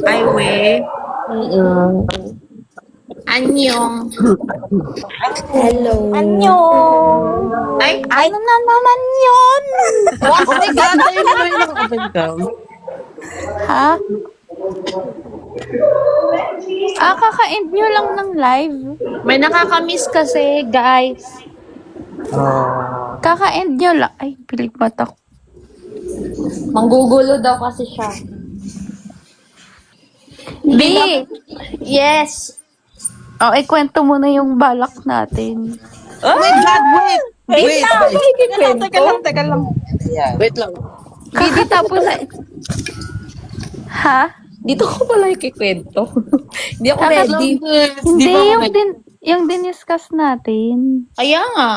Ay, we. Mm-mm. Anyong. Hello. Ay, Ano na naman yun? Oh my God, ayun na yung open cam. Ha? Kaka-end nyo lang ng live. may nakakamiss kasi, guys. Kaka-end nyo lang. Ay, pilik mata ko. Manggugulo daw kasi siya. B! Yes. Ikwento mo na yung balak natin. Oh my God, wait! Wait, guys. Teka lang. Wait lang. Hindi tapos Ha? Dito ko pala ikikwento. Hindi ako Kaka- ready. Hindi, yung diniscuss natin. Kaya nga.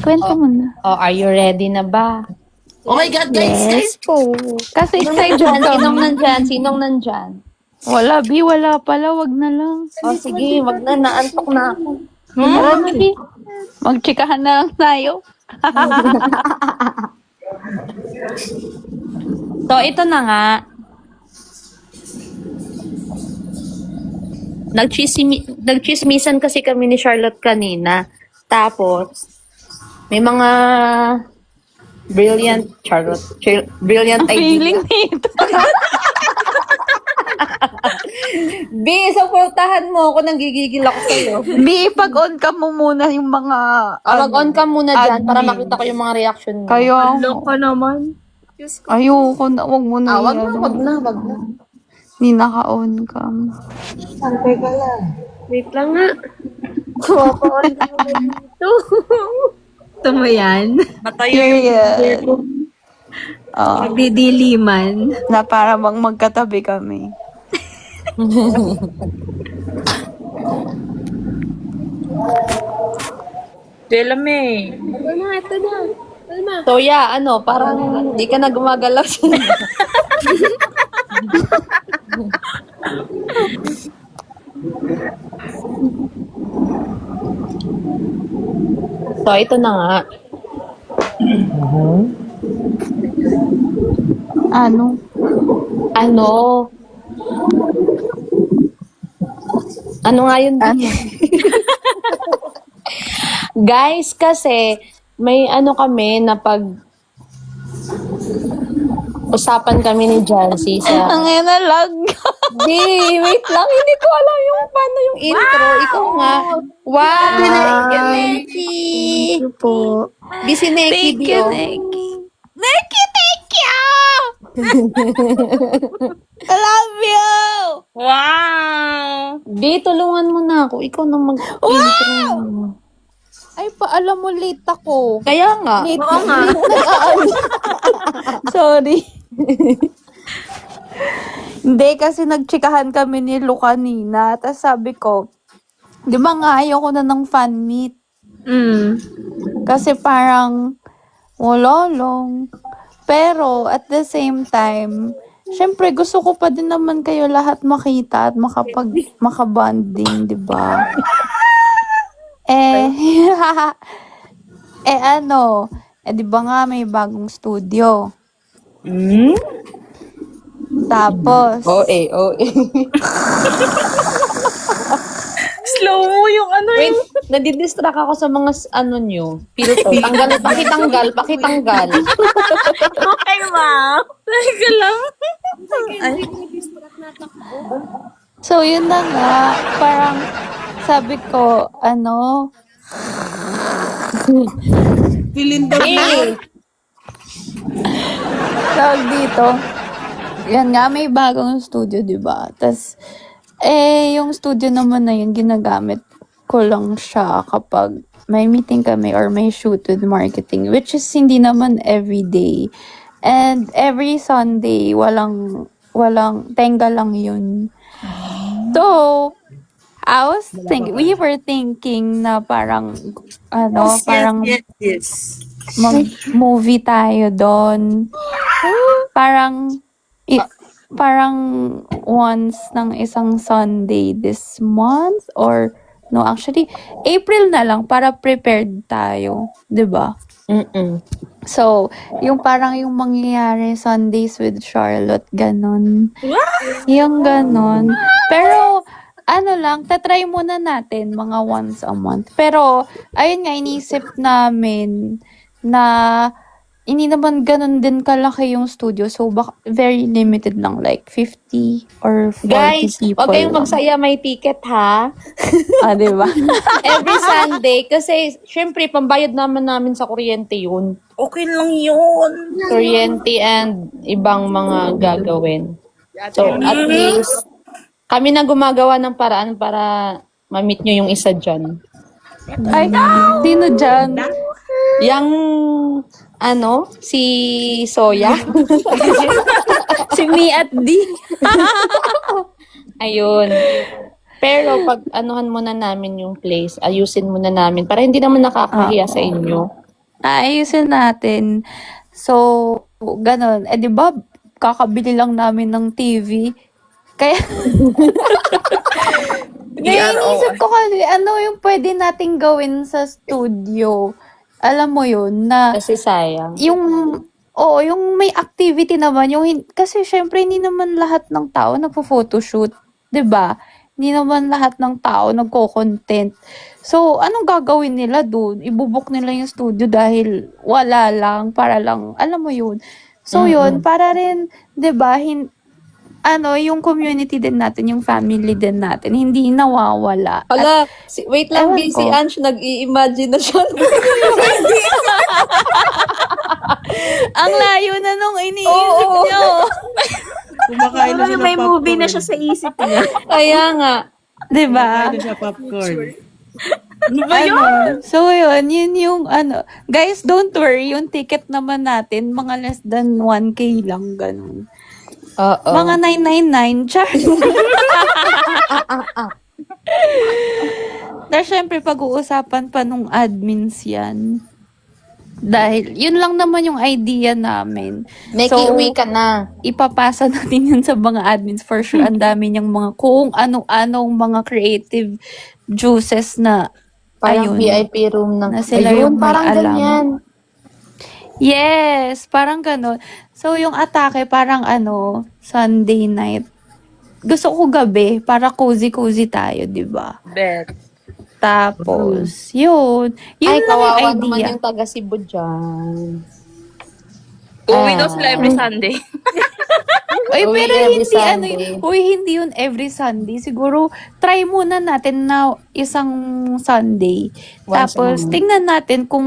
Kwento mo na. Oh, are you ready na ba? Oh my God, guys! po. Kasi excited Sinong kami. nandyan? Sinong nandyan? Wala, B. Wala pala. Wag na lang. Oh, sige, wag na. Naantok na ako. Tara na, B. Magchikahan na lang tayo. So, ito na nga. Nagchismisan kasi kami ni Charlotte kanina. Tapos, may mga brilliant Feeling idea. nito. B, supportahan mo ako, nanggigigil ako sa'yo. B, pag-on ka mo muna yung mga... Mag-on ka muna dyan para admin. makita ko yung mga reaction mo. Kayo. ka naman. Ayoko na. Wag mo na. Wag na. Hindi naka-on ka. Wait lang nga. Kumapa-on ka muna dito. Gusto mo yan? Period. Magdidiliman. Na para bang magkatabi kami. Delame. Ito na. So, yeah, parang di ka na gumagalaw sa So, ito na nga. Ano? Ano nga yun? Guys, kasi may kami na usapan kami ni Jancy sa... Ang ina lag. Di, wait lang. Hindi ko alam yung paano yung intro. Ikaw nga. Wow! Thank you po. Busy Neki, Thank you, Neki. Neki, thank you! I love you! Wow! Di, tulungan mo na ako. Ikaw na mag-intro. Ay, paalam mo late ako. Kaya nga. Oo nga. Sorry. Hindi, kasi nagchikahan kami ni Lu kanina. Tapos sabi ko, di ba nga ayoko na ng fan meet? Kasi parang wala lang. Pero at the same time, syempre gusto ko pa din naman kayo lahat makita at makabanding, di ba? Di ba nga may bagong studio? Tapos, Slow mo yung Wait, nadidistract ako sa mga nyo. Filter. Pakitanggal. Okay, ma'am. Teka lang. so yun na nga, parang sabi ko, tawag dito, yan nga, may bagong studio, di ba? Tas, yung studio naman na yun, ginagamit ko lang siya kapag may meeting kami or may shoot with marketing, which is hindi naman everyday. And every Sunday, walang, tenga lang yun. So, we were thinking na parang, parang mag-movie tayo doon. Parang once ng isang Sunday this month or No, actually, April na lang para prepared tayo. 'Di ba? So, yung parang yung mangyayari Sundays with Charlotte, ganon. Yung ganon. Pero, ano lang, tatry muna natin mga once a month. Pero, ayun nga, inisip namin na hindi naman ganon din kalaki yung studio. So, baka very limited lang. Like, 50 or 40 Guys, people huwag kayong lang. magsaya, may ticket ha. Diba? Every Sunday. Kasi, syempre, pambayad namin sa kuryente yun. Okay lang yun. Kuryente and ibang mga gagawin. So, at least, kami na gumagawa ng paraan para ma-meet nyo yung isa dyan. Ay, sino dyan? Yang, si Soya. Si Me at D. Ayun. Pero pag anuhan muna namin yung place, ayusin muna namin para hindi naman nakakahiya sa inyo. Ayusin natin. So, ganon. Di ba, kakabili lang namin ng TV. Kaya, inisip ko kasi, ano yung pwede nating gawin sa studio? Alam mo yun, na Kasi sayang. yung may activity naman, kasi syempre hindi naman lahat ng tao nagpo-photoshoot, 'di ba? Hindi naman lahat ng tao nagko-content. So, anong gagawin nila doon? Ibubuk nila yung studio dahil wala lang, para lang, alam mo yun. So, yun, para rin, 'di ba, yung community din natin, yung family din natin, hindi nawawala. Hala, wait lang, Ewan busy ko. Ange, nag-i-imagine na siya. Ang layo na nung iniisip Oo. nyo. Kumakain na siya ng May popcorn. movie na siya sa isip niya. Kaya nga. 'Di ba? Kumakain na siya popcorn. So, yun yung guys, don't worry, yung ticket naman natin, mga less than 1K lang, ganun. Oo. Mga 999, char. Dahil syempre, pag-uusapan pa nung admins yan. Dahil, yun lang naman yung idea namin. Make uwi ka na. Ipapasa natin yun sa mga admins for sure. Ang dami niyang mga, kung ano-anong mga creative juices na, Parang ayun. VIP room ng... Na sila Ayun, yung may parang alam. ganyan. Yes, parang ganun. So, yung atake, parang Sunday night. Gusto ko gabi, para cozy-cozy tayo, di ba? Bet. Tapos, yun. Yun Ay, lang yung kawawa naman idea. yung taga Cebu dyan. Uwi daw sila every Sunday. Ay, Uwi pero every hindi Sunday. hindi yun every Sunday. Siguro, try muna natin na isang Sunday. Once a Tapos, month. tingnan natin kung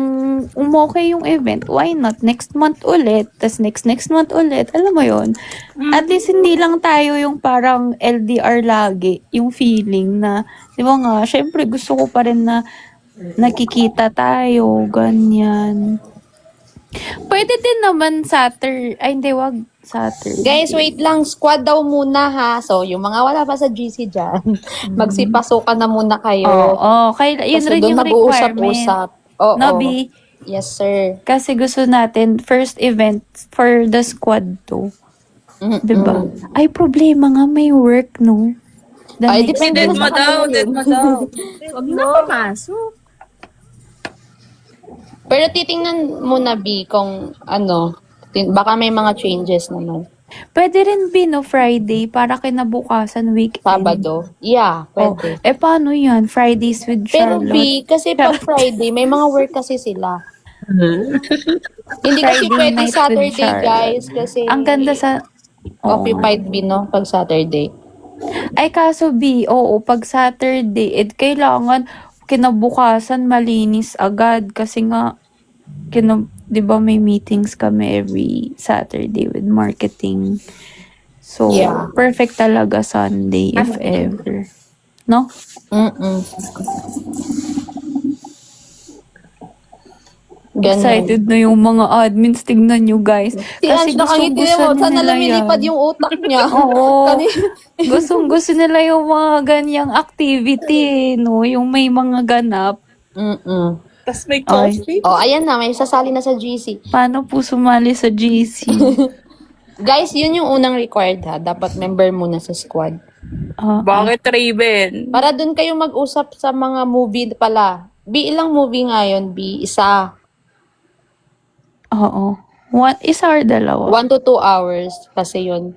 umokay yung event. Why not? Next month ulit. Tapos, next month ulit. Alam mo yun? At least, hindi lang tayo yung parang LDR lagi. Yung feeling na, di ba nga, syempre gusto ko pa rin na nakikita tayo. Ganyan. Pwede din naman Saturday. Ay, hindi, wag Saturday. Guys, wait lang. Squad daw muna ha. So, yung mga wala pa sa GC dyan, magsipasukan na muna kayo. Oo, yun Kasi rin doon yung requirement. mag-uusap-usap. Oo. No, B? Yes, sir. Kasi gusto natin, first event for the squad to. Diba? Ay, problema nga, may work, no? The Ay, next depende month. na sa kanila Dead yun. mo daw. Huwag na pumasok. Pero titingnan muna, B, kung baka may mga changes naman. Pwede rin no, Friday, para kinabukasan weekend. Sabado. Yeah, Oh, pwede. paano yan? Fridays with Pero Charlotte. B, kasi pag Friday, may mga work kasi sila. Hindi kasi Friday pwede night with Saturday, Charlotte. guys. Kasi Ang ganda sa... Oo. occupied B, no? Pag Saturday. Ay, kaso B, pag Saturday, kailangan kinabukasan malinis agad kasi nga, di ba may meetings kami every Saturday with marketing. So, Yeah. perfect talaga Sunday if ever. No? Ganun. Excited na yung mga admins. Tignan nyo, guys. Si Ange nakangiti mo. Sana lumilipad yung utak niya. Oo. Kanina- Gusto nila yung mga ganyang activity, no? Yung may mga ganap. Tapos may coffee. Oh, ayan na. May sasali na sa GC. Paano po sumali sa GC? Guys, yun yung unang required ha. Dapat member muna sa squad. Bakit Raven? Para dun kayo mag-usap sa mga movie pala. B, ilang movie nga yun? B, isa. Oo. Isa or dalawa? 1 to 2 hours kasi yun.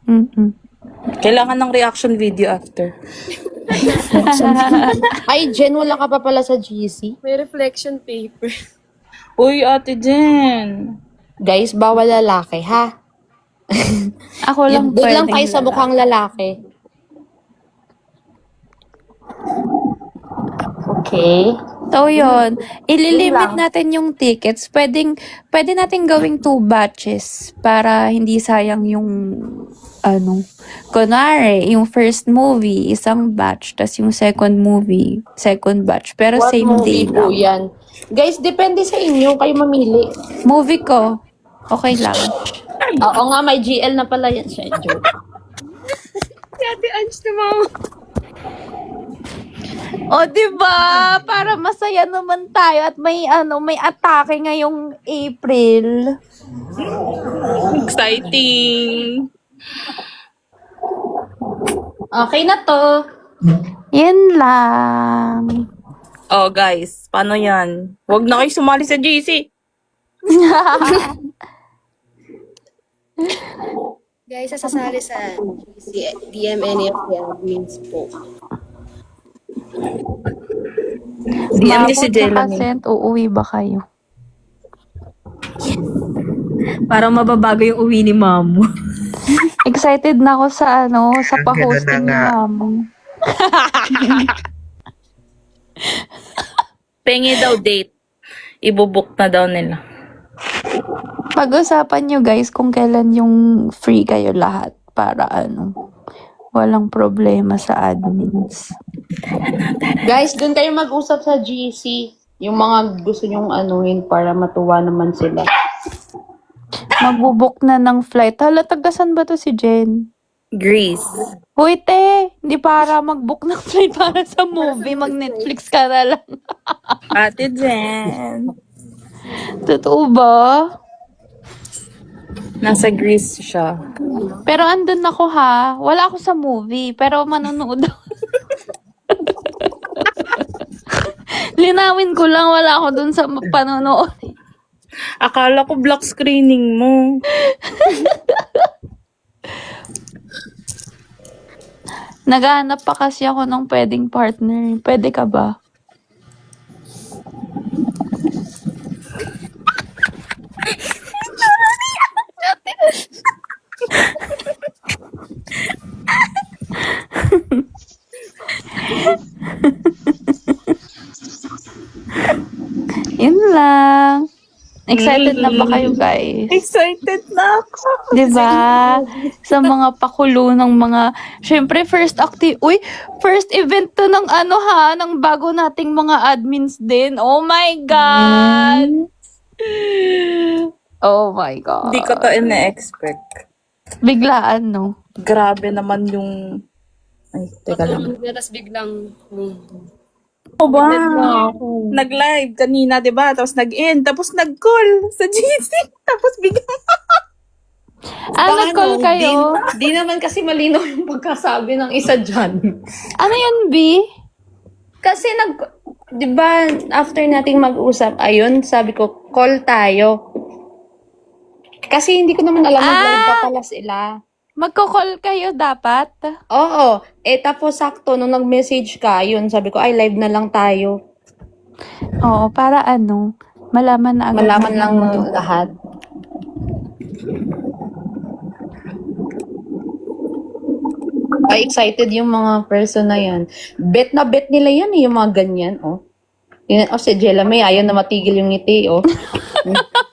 Mm-mm. Kailangan ng reaction video after. Ay, Jen, wala ka pa pala sa GC. May reflection paper. Uy, Ate Jen. Guys, bawal lalaki, ha? Ako lang Doon lang pwedeng tayo sa lalaki. mukhang lalaki. Okay. So, yun. Ililimit Yun lang. natin yung tickets. Pwede natin gawing 2 batches para hindi sayang yung, kunwari, yung first movie, isang batch, tas yung second movie, second batch. Pero What same day movie po lang. yan? Guys, depende sa inyo. Kayo mamili. Movie ko, okay lang. Oo nga, may GL na pala yan. Siya, joke. Ate Ange naman. O, diba? Para masaya naman tayo at may atake ngayong April. Exciting. Okay na to. Yan lang. Oh, guys. Paano yan? Huwag na kayo sumali sa GC. Guys, sasali sa si DMNF admins po. DM niyo si Mabot Jello. na kasent, uuwi ba kayo? Parang mababago yung uwi ni Mamu. Excited na ako sa sa pa-hosting ni Mamo. Pengi daw date. Ibubook na daw nila. Pag-usapan nyo guys kung kailan yung free kayo lahat para walang problema sa admins. Guys, doon kayo mag-usap sa GC. Yung mga gusto nyong anuhin para matuwa naman sila. Magbubuk na ng flight. Hala, tagasan ba to si Jen? Greece. Hoy, te! Hindi para mag-book ng flight para sa movie. Mag-Netflix ka na lang. Ate Jen. Totoo ba? Nasa Greece siya. Pero andun ako ha. Wala ako sa movie. Pero manonood ako. Linawin ko lang. Wala ako dun sa panonood. Akala ko black screening mo. Naghahanap pa kasi ako ng pwedeng partner. Pwede ka ba? Yun lang. Excited na ba kayo guys? Excited na ako. Diba? Sa mga pakulo ng mga, syempre first event to ng ng bago nating mga admins din. Oh my God! Oh my God. Hindi ko to ina-expect. Biglaan, no? Grabe naman yung... Ay, teka lang. Tapos biglang Ako ba? Nag-live kanina, di ba? Tapos nag-end. Tapos nag-call sa GC. Tapos biglang... Nag-call kayo? Di naman kasi malinaw yung pagkasabi ng isa dyan. Ano yun, B? Kasi di ba, after nating mag-usap, ayun, sabi ko, call tayo. Kasi hindi ko naman alam mag-live pa pala sila. Magko-call kayo dapat? Oo. Tapos sakto, nung nag-message ka, yun, sabi ko, ay, live na lang tayo. Oo, para malaman na agad. Malaman lang lahat. Ay, excited yung mga person na yan. Bet na bet nila yan, yung mga ganyan, oh. Yun, si Jella May, ayaw na matigil yung ngiti, oh.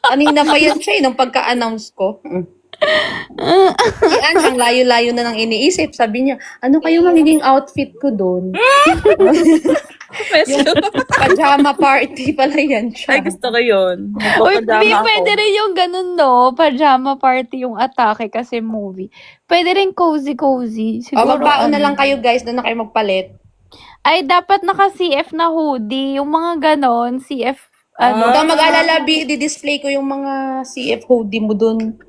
Kanina pa yan siya, nung pagka-announce ko. Yan, ang layo-layo na nang iniisip. Sabi niya, ano kayo magiging outfit ko doon? Yung pajama party pala yan siya. Ay, gusto ko yun. Uy, Magpapadama ako. pwede rin yung ganun, no? Pajama party yung atake kasi movie. Pwede rin cozy-cozy. O, Siguro, magbaon na lang kayo, guys. Doon na kayo magpalit. Ay, dapat naka-CF na hoodie. Yung mga ganon, CF, Huwag kang mag-alala, di-display ko yung mga CF hoodie mo doon.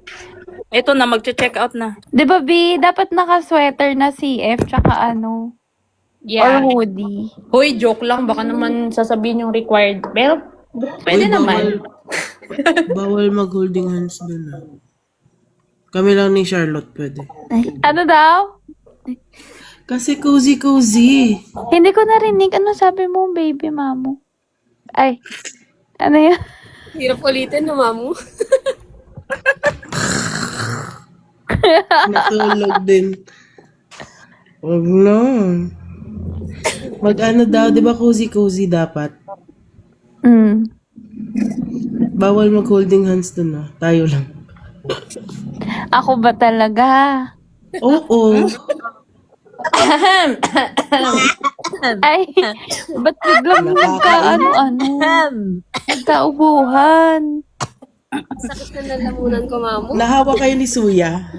Ito na, magche-check out na. Di ba, B? Dapat naka-sweater na CF tsaka ano, or hoodie. Hoy, joke lang. Baka naman sasabihin yung required. Pero, pwede Uy, naman. Bawal mag-holding hands dun ah. Kami lang ni Charlotte pwede. Ay, ano daw? Kasi cozy-cozy. Hindi ko narinig. Ano sabi mo, baby mamo? Ay, ano yan? Hirap ulitin na, mamu. Natulog din. Wag na. Mag-ano daw, di ba cozy-cozy dapat? Mm. Bawal mag-holding hands dun ah. Tayo lang. Ako ba talaga? Oo. Ay, ba't biglang nagka-ano-ano? Nagkaubuhan. Sakit na lalamunan ko, mamu. Nahawa kayo ni Suya.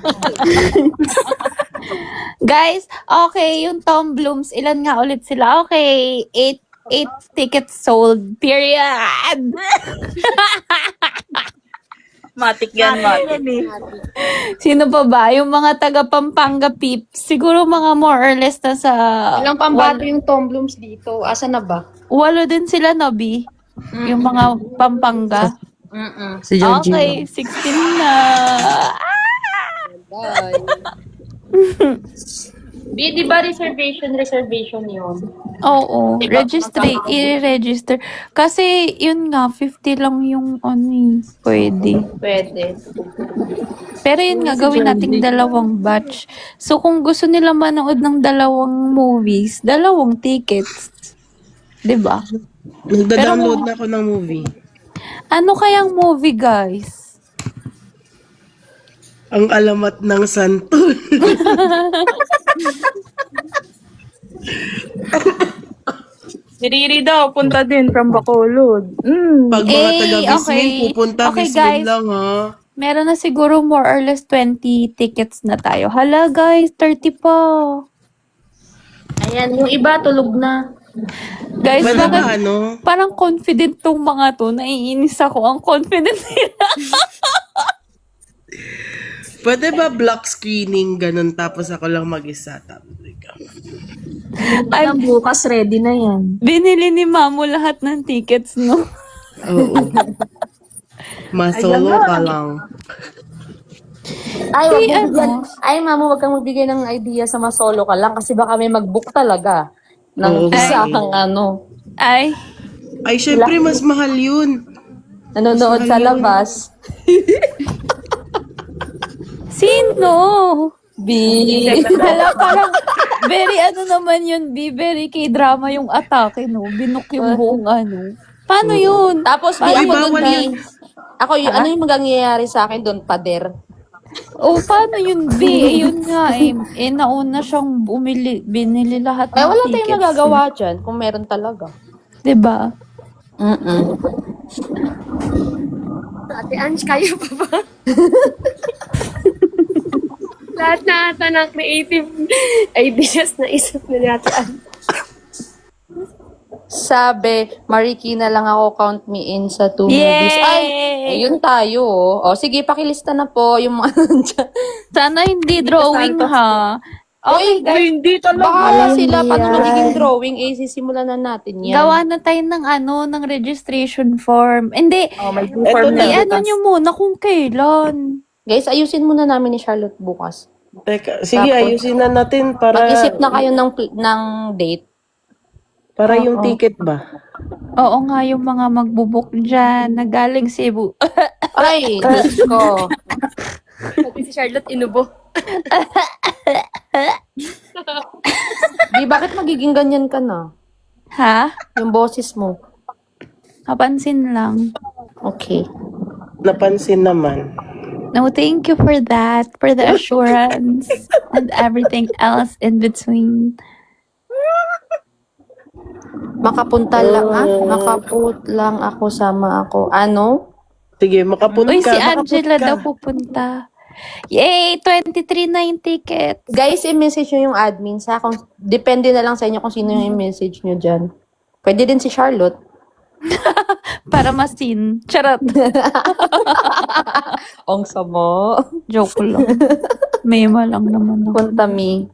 Guys, okay, yung Tom Blooms, ilan nga ulit sila? Okay, 8 tickets sold, period. Matik yan, matik. Sino pa ba? Yung mga taga Pampanga peeps. Siguro mga more or less na sa... Ilang pambato yung Tom Blooms dito? Asa na ba? 8 din sila, Nobi. Yung mga Pampanga. Si Okay, 16 na. Di ba reservation yun? Oo, i-register. Kasi, yun nga, 50 lang yung ano eh, pwede. Pwede. Pero yun nga, gawin nating 2 batch. So, kung gusto nila manood ng 2 movies, 2 tickets. 'Di ba? Nagda-download na ako ng movie. Ano kayang movie, guys? Ang alamat ng santol. Si Riri daw, punta din from Bacolod. Pag mga Eh, taga-Bismin, okay. pupunta Okay, Bismin guys. lang ha. Meron na siguro more or less 20 tickets na tayo. Hala, guys, 30 pa. Ayan, yung iba tulog na. Guys, Pwede bakit ba ano? parang confident tong mga to? Naiinis ako. Ang confident nila. Pwede ba block screening ganun tapos ako lang mag-isa? Tapos ikaw. Ay, Bukas ready na yan. binili ni Mamo lahat ng tickets, no? Oo. Masolo ka lang. Ay, wag Di, mo bigyan. ano? Ay, mama, wag kang magbigay ng idea sa masolo ka lang kasi baka may mag-book talaga ng Oo, isa eh. kang ano, Ay, Ay, syempre mas mahal yun. nanonood sa labas. sino? B. Hala, parang very ano naman yun, B. Very K-drama yung atake, no? Binuk yung buong ano. Paano yun? Tapos, B, Uy, ako dun, bawal B. yun. Ako, ano yung mangyayari sa akin doon, pader? O, paano yun, B? Eh, yun nga, eh. Eh, nauna siyang binili lahat ng Eh, wala tickets. tayong magagawa dyan kung meron talaga. Diba? Ate Ange, kayo pa ba? Lahat na ata ng creative ideas na isip na ni Ate Ange. Sabi, Marikina lang ako, count me in sa 2 movies. Ay, ayun tayo. O, sige, pakilista na po yung mga nandyan. Sana hindi drawing, ha? Okay, guys. Hindi Bahala sila. Paano magiging drawing? Eh, sisimulan na natin yan. Gawa na tayo ng ano, ng registration form. Hindi, Oh, may Ito na. i-ano nyo muna kung kailan. Guys, ayusin muna namin ni Charlotte bukas. Teka, sige, Tapos, ayusin na natin para Mag-isip na kayo ng date. para yung ticket ba? Oo nga, yung mga magbubuk dyan, na galing Cebu. Ay, Diyos ko. Pati si Charlotte inubo. Di, bakit magiging ganyan ka na? Ha? Yung boses mo. Kapansin lang. Okay. Napansin naman. No, thank you for that, for the assurance, and everything else in between. Makapunta lang, Makaput lang ako, sama ako. Ano? Sige, makapunta Uy, ka. si Angela makaput daw ka. pupunta. Yay! 23 na yung ticket. Guys, i-message nyo yung admin sa kung depende na lang sa inyo kung sino yung i-message nyo dyan. Pwede din si Charlotte. Para masin. Charot. Ang sama. Joke lang. Mema lang naman ako. Punta mi.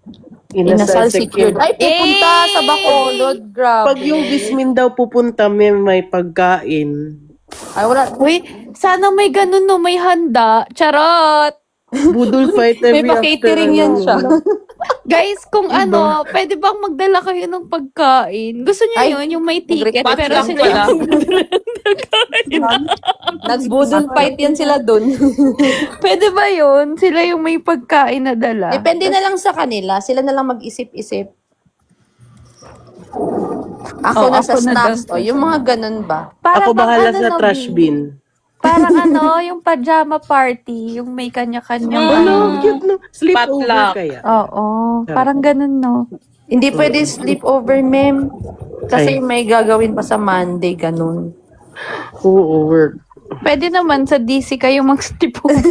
Inasal Inasal secured. Ay, pupunta sa Bacolod. Grabe. Pag yung Bismin daw pupunta, may pagkain. Ay, wala. Uy, sana may ganun no, may handa. Charot! Budol fight May every pa-catering yan siya. Guys, kung ano, pwede bang magdala kayo ng pagkain? Gusto niyo Ay, yun, yung may ticket, mag-request pero lang sila pala. Nagbudol fight yan sila dun. Pwede ba yun? Sila yung may pagkain na dala. Depende na lang sa kanila. Sila na lang mag-isip-isip. Ako Oh, na sa ako na snacks. daw. O, yung mga ganun ba? Para Ako bang bahala ano, sa no, trash Bi? bin. Parang ano, yung pajama party, yung may kanya-kanyang Ano, cute no? Sleepover kaya. Oo, parang ganun, no? Hindi pwede sleepover, ma'am. Kasi Ay. may gagawin pa sa Monday, ganun. Oo, work. Pwede naman sa DC kayo mag-sleepover.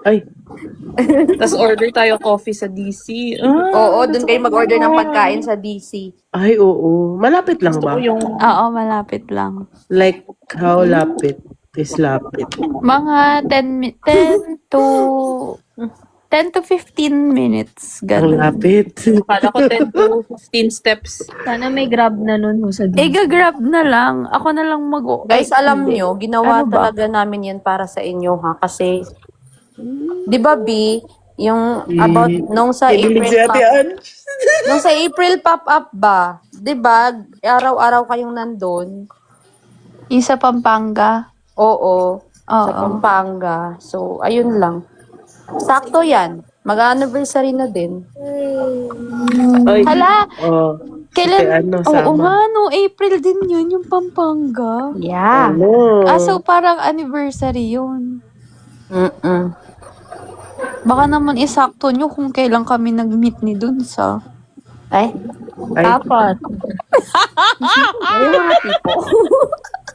Ay, Tapos order tayo coffee sa DC. Oo, dun kayo mag-order ng pagkain sa DC. ay, oo. Malapit lang ba? Oo, malapit lang. Like, how lapit is lapit? Mga 10 to 15 minutes. Ang Ganun. lapit. Kala ko 10 to 15 steps. Sana may grab na nun ho sa Gagrab na lang. Ako na lang Guys, alam nyo, ginawa Ano ba? talaga namin yan para sa inyo, ha? Kasi, di ba, B, yung about, nung sa April nung sa April pop-up ba, di ba, araw-araw kayong nandun? Yung sa Pampanga. Oo, sa Oo. Pampanga. So, ayun lang. Sakto yan. Mag-anniversary na din. Ay, Hala, oh. kailan? ano, Oo sama. nga, no, April din yun, yung Pampanga. Yeah. Ano? So parang anniversary yun. Mm-mm. Baka naman isakto nyo kung kailan kami nag-meet ni Dunsa. Ay, Ay, dapat. Yung mga tipo.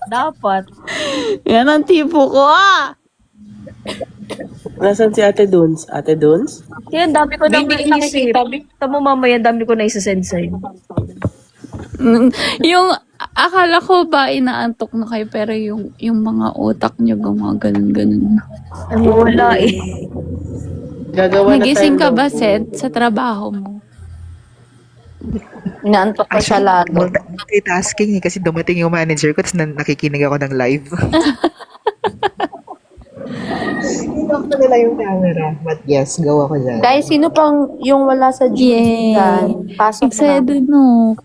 Dapat. Yan ang tipo ko, ah! nasan si Ate Duns? Ate Duns? Kaya ang dami ko nang Hindi naisip. Tamo mamaya, ang dami ko na isa-send sa'yo. Yung, akala ko ba inaantok na kayo, pero yung mga utak nyo gumaganon-ganon. Wala eh. Gagawa na Nagising ka tayo ba, ng- Seth, sa trabaho mo? Inaantok pa siya lalo. Multitasking eh, kasi dumating yung manager ko tapos nakikinig ako ng live. Off na nila yung camera. But yes, go ako dyan. Guys, sino pang yung wala sa GC Yay! dyan? Pasok na. Excited no.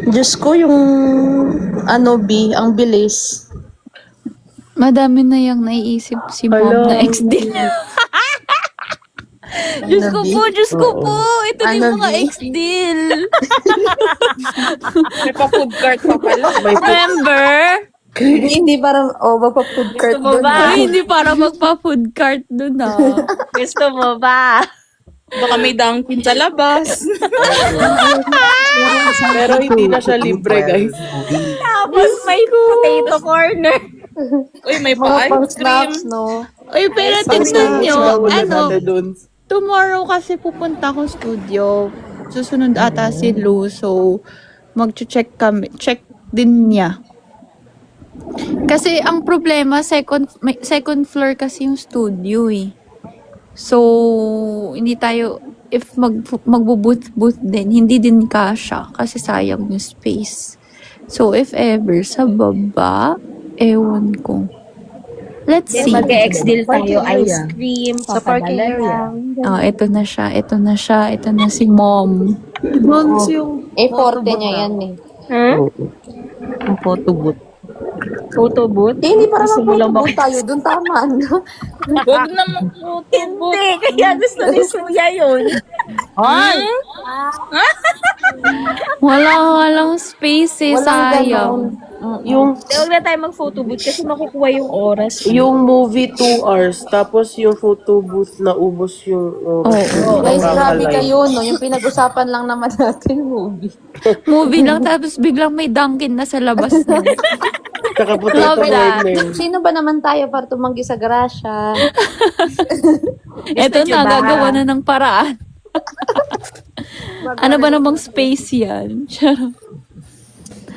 Diyos ko, yung ano, B, ang bilis. Madami na yung naiisip si mom Hello. na ex-deal. Diyos ko po, Diyos ko po. Ito na yung mga ex-deal. May pa-food cart pa pala. Remember? Hindi parang, magpa-food cart doon. Ay, hindi para magpa-food cart dun ah. Gusto mo ba? Baka may Dunkin sa labas. Pero hindi na siya libre, guys. Tapos may potato corner. Uy, may Mga pa-ice pang cream. snacks, no? Ay, pero tingnan nyo. Ano, Ate Duns. tomorrow kasi pupunta akong studio. Susunod ata si Lou. So, mag-check kami. Check din niya. Kasi ang problema, second floor kasi yung studio eh. So, hindi tayo, if magbo-booth din, hindi din kasha kasi sayang yung space. So, if ever, sa baba, ewan ko. Let's see. Mag-ex deal tayo. Ice cream, Sa parking area. Oh, ito na siya, ito na siya, ito na si mom. Duns yung Forte niya yan eh. Ang photo booth. Photo booth. Hindi para mag tayo doon, tama, no? Huwag na mag-photo. Hindi, kaya gusto ni Suya yun. Walang space eh, Walang sayang. ganon. Yung Huwag na tayo mag-photo booth kasi makukuha yung oras. yung movie 2 hours, tapos yung photo booth na ubos yung oras. guys, grabe Nakakalay. kayo, no? Yung pinag-usapan lang naman natin, movie. Movie lang, tapos biglang may Dunkin na sa labas na. Tsaka potato Love that. corner. Sino ba naman tayo para tumanggi sa grasya? Ito na, gagawa na ng paraan. Ano ba namang space yan? Charot.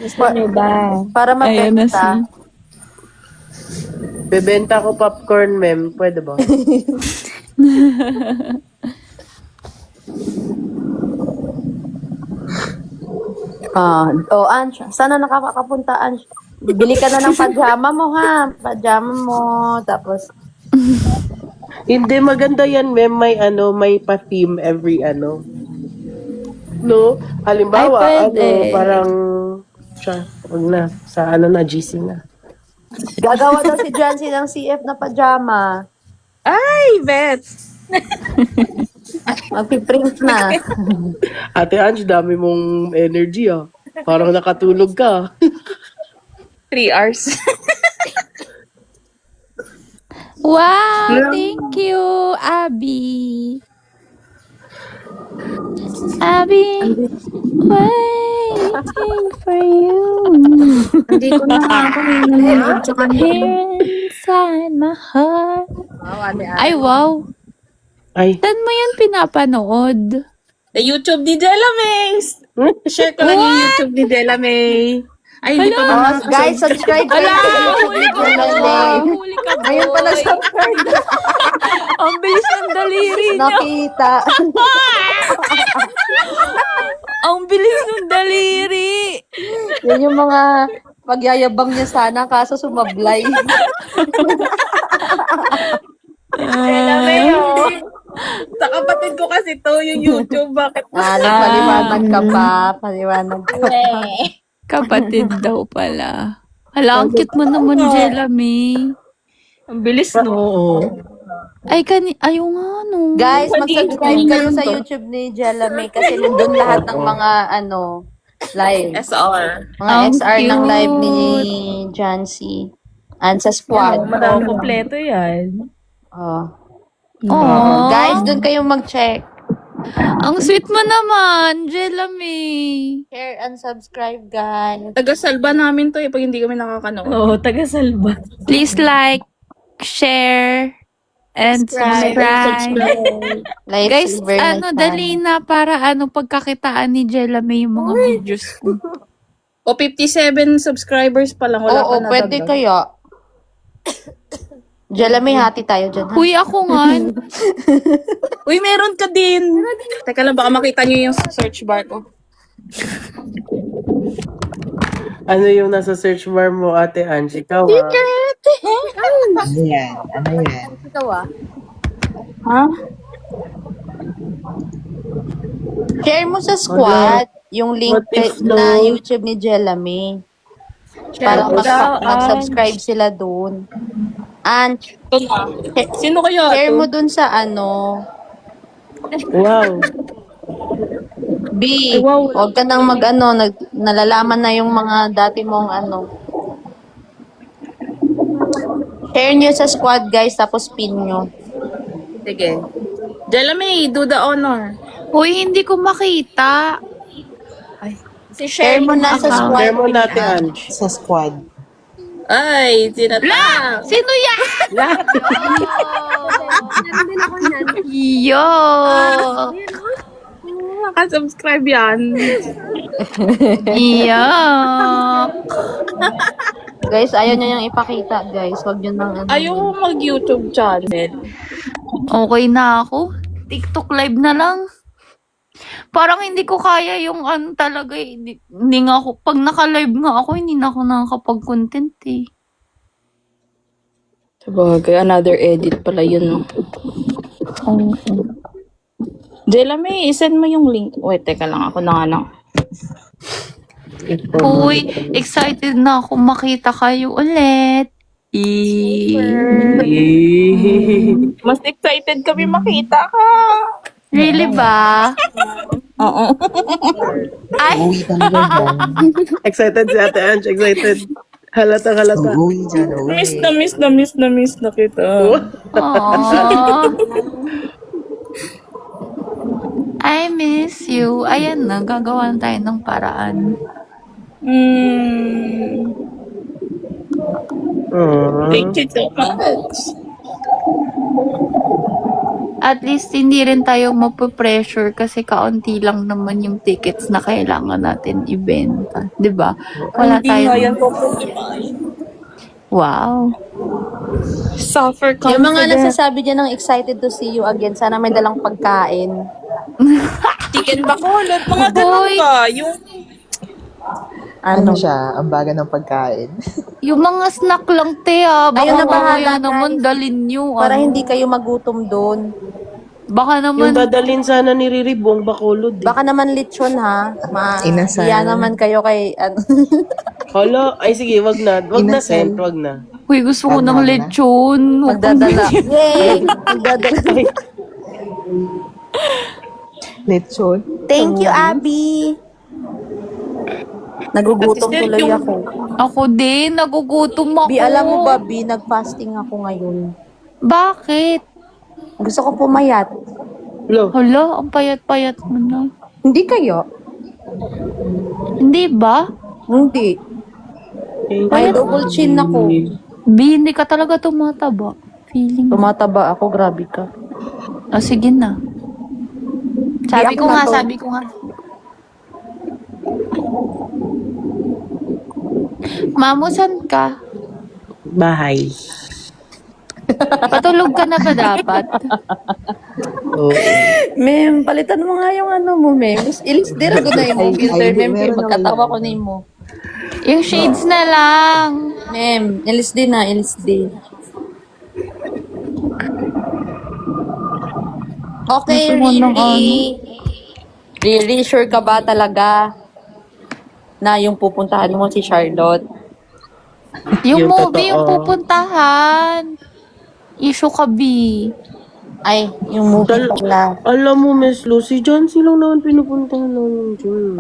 Gusto nyo ba? Para Ayan na mabenta. Bebenta ko popcorn, ma'am. Pwede ba? Ange, sana nakakapunta, Ange. Bili ka na ng pajama mo, ha? Pajama mo, tapos, Hindi, maganda yan, ma'am. May pa-theme every No? Halimbawa, Ay, pwede. parang, wag na. Sa GC na. gagawa daw si Jancy ng CF na pajama. Ay, Bet! Magpiprint na. Ate Ange, dami mong energy, ah. Parang nakatulog ka. 3 hours. Wow, thank you, Abby. Abby, waiting for you. Hindi ko na ako nanonood sa kanya. Here inside my heart. Ay, wow. Ay, Saan mo yan pinapanood? The YouTube ni Della May. Share ko lang yung YouTube ni Della May. Ay, hindi pa ba Oh, guys, subscribe kayo sa YouTube ni Jelame. Huli ka, boy. Ngayon pa nag-subscribe. Ang bilis ng daliri niya. Nakita. Ang bilis ng daliri. Yan yung mga pagyayabang niya sana, kaso sumablay. Sa kapatid ko kasi to, yung YouTube. Bakit? Nagpaliwanag ka pa. Paliwanag ka pa. Kapatid daw pala. Hala, ang cute mo naman, Jelame. Ang bilis, no? Ay, ayaw nga, no. Guys, mag-subscribe kayo sa YouTube ni Jelame kasi nandun lahat ng mga live. SR. Mga Ang XR ng cute. live ni Jancy. And sa squad. Madami kompleto yan. Oh. Aww. Guys, dun kayong mag-check. Ang sweet mo naman, Jelame. Share and subscribe, guys. Taga-salba namin to pag hindi kami nakakanood. Oo, taga-salba. Please like, share, and subscribe. Guys, Lifesaver na tayo. dali na para pagkakitaan ni Jelame yung mga videos ko. O 57 subscribers pa lang. Wala Oo, pa pwede nadagdag. kaya. Jelame, hati tayo dyan. Ha? Uy, ako nga. Uy, meron ka din. Teka lang, baka makita nyo yung search bar ko. ano yung nasa search bar mo, Ate Ange? Ikaw, ah. Ano yan? Ano yan? Ikaw Ha? Share mo sa squad yung link What if na no? YouTube ni Jelame. Para mag-subscribe sila dun. And Ito na. Sino kaya share ito? mo dun sa Wow. B. Ay, wow. Huwag ka nang nalalaman na yung mga dati mong Share nyo sa squad, guys, tapos pin nyo. Sige. Jelame, do the honor. Uy, hindi ko makita. Share mo na sa squad. Share mo na, Ate Ange. Sa squad. Ay, tinatap. Sino yan? Meron din ako yan. Yo! Nakasubscribe yan. Yo! Guys, ayaw nyo yung ipakita, guys. Huwag nyo nang Ayaw mo mag-YouTube channel. Okay na ako. TikTok live na lang. Parang hindi ko kaya yung talaga eh. Hindi nga ako, pag naka-live nga ako, hindi na ako nakakapag-content eh. Sabagay, another edit pala yun, no? Jelame, isend mo yung link. Wait, teka lang, ako na nga lang. Uy, excited na ako makita kayo ulit. Mas excited kami makita ka. Really ba? Oo. Uwi talaga dyan. Excited si Ate Ange, excited. Halata. Uwi dyan, uwi. Miss na kita. Aww. I miss you. Ayan na, gagawa na tayo ng paraan. Aww. Thank you so much. at least hindi rin tayo mapupressure kasi kaunti lang naman yung tickets na kailangan natin ibenta. 'Di ba? Wala Hindi nga yan tayong... Wow. Suffer Yung mga confidence. nagsasabi dyan ng excited to see you again, sana may dalang pagkain. Chicken bakulot. Mga ganun Boy. ba? Yung Ano siya? Ang baga ng pagkain. Yung mga snack lang, te, baka Ayun na, bahala, mamaya naman guys. dalin nyo. Para ano. hindi kayo magutom doon. Baka Yung naman, dadalhin sana ni Riri, buong bakulod. Baka naman lechon ha. Inasal. Iya naman kayo kay... Ano. Hala, ay sige, wag na. Wag na, Inasal. Sent, wag na. uy, gusto ko ng Tama na. lechon. Huwag kang Magdadala. Yay! Magdadala. Lechon. Thank you, Abby. Nagugutom Kasi tuloy yung- ako. Ako din, nagugutom ako. Bi, alam mo ba, Bi, nag-fasting ako ngayon. Bakit? Gusto ko pumayat. Lo, Hala, ang payat-payat mo na. Hindi kayo? Hindi ba? Hindi. May double chin ako. Bi, hindi ka talaga tumataba. Feeling. Tumataba ako, grabe ka. O, sige na. Sabi Di ko ako nga, na to. sabi ko nga. Mamo, saan ka? bahay. Patulog ka na ba dapat? Oo. Mem, palitan mo nga yung ano mo, Mem. Ilis dira ko na yung filter, ay, Mem. meron Magkatawa naman ko na mo. Yung shades na lang. Mem, ilis din na, ilis din. Okay, Gusto mo ng Riri. Riri, sure ka ba talaga na yung pupuntahan mo si Charlotte? Yung Yung movie yung totoo. pupuntahan. Issue ka, B. Ay, yung movie pala. Alam mo, Miss Lucy, dyan silang naman pinupuntahan namin dyan.